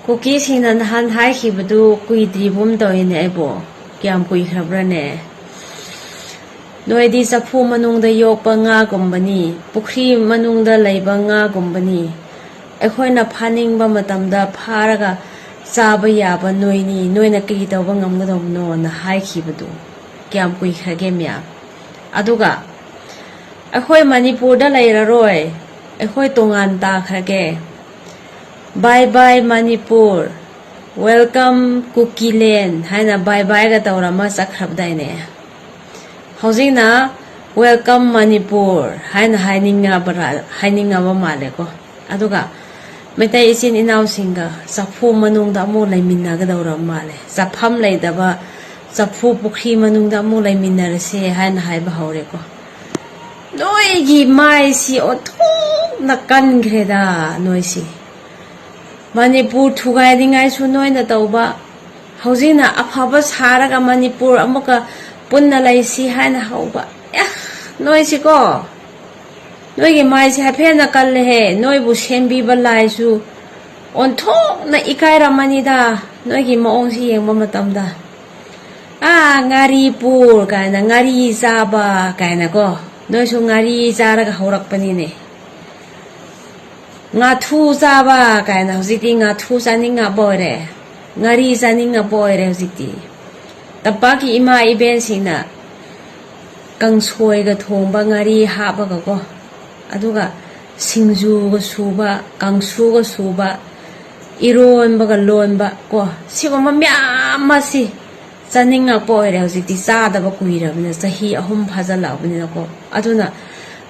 Cookie sing and hand high he would do quidribum do in ebo. Kiam quihabrane. No it is a poor manung the yopanga gumbani, Pukri manung the labanga gumbani. A coin of hunting bamatamda paraga, Saba yaba noini, noina kita wangam no on the high he would do. Kiam quihagemia. Aduga. A coy manipur the layer roy, a coy tongan dark hage. Bye bye Manipur. Welcome Cookie Land. Haina bye bye ga taurama sakrab daine. Housing na welcome Manipur. Haina haininga bara haininga wa male ko. Aduga metai isin inaw singa saphu manung da mo lai minna ga daura male. Sapham lai daba saphu pukhi manung da mo lai minna se haina hai ba haure ko. Noi gi mai si othu na kan greda noi si. Manipur Tugai I should know in the Toba. Hosina Apabas Haraga Manipur Amoka Punna Laisi Hana Hoba. Noisy go. Noigi mice have pena kalehe, no bushen biba laisu. On top na Ikaira Manida, Noigi Monsi and Mamatamda. Ah, Ngari Pur, Gana Ngari Zaba, Gana go. No so Ngari Zaraga Horak Panine. Nga thu zaba kaya na huziti nga thu sani nga boire ngari sani nga boire huziti tapaki ima iben sina kangsoi ga thongba ngari haba ga ko aduga singju ga suba kangsu ga suba iron ba ga lonba ko sigoma myama si sani nga boire huziti sada ba kuira bina sahi ahum phajala bina ko aduna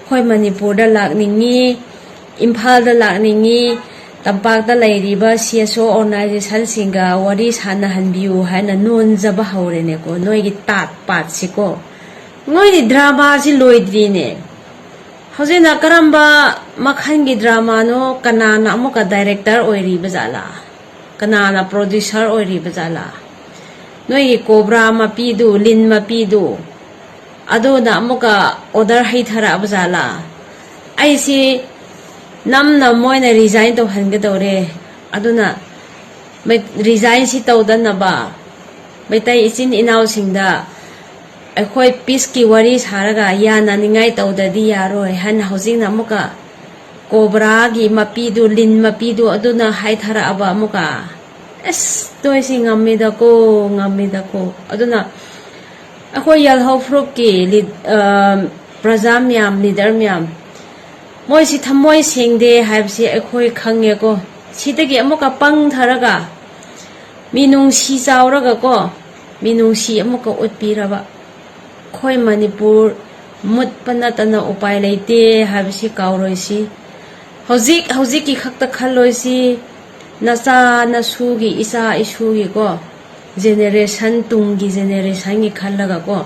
khoi manipur da lakningi Impal the Lakningi, Tabak the Lady, CSO organization singer, what is Hana and View, Hana Nun Zabahoreneko, Noigi Tat Patsiko. Noidi drama si Loidrine. Hosina Karamba Makhangi drama no Kanana Moka director or Ribazala. Kanana producer or Ribazala. Noigi Cobra Mapidu, Lin Mapidu. Adona Moka other Hitara Abzala. I see. Namna moina resign to hangadore aduna resign si tawdan ba baitai isin inaw singda akhoi peace ki wari saraga yana ningai tawdadi yaroi han housing na muka cobra gi mapidu lin mapidu aduna haithara aba muka es toy sing ngamida ko aduna akhoi yal ho fruit ki prajamyam leader myam Moi si thamoy singde haibsi akhoi khange ko sidagi amuka pang tharaga minung si chauraga ko minung si amuka utpiraba khoi manipur mutpana tana upai leite haibsi kauroi si hojik ki khakta khaloi si nasa nasugi isa isugi ko generation tungi generation gi khallaga ko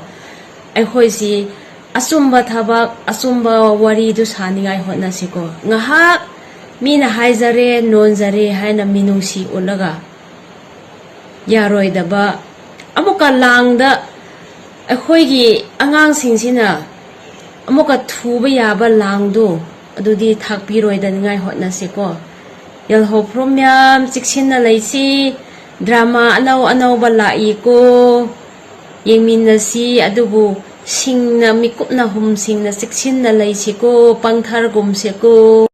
akhoi si Asumba thabak asumba wari du saningai hotna siko ngahak mina haizare nonzare haina minusi ulaga yaroi daba amuka langda akhoi gi angang singsina amuka thuba yaba langdu adudi thakpiroi daningai hotna siko yal ho promyam siksinna leisi drama anau balai ko yengminasi adubu Sing na mikup na hum sing na siksin na lay siko pangthar gum siko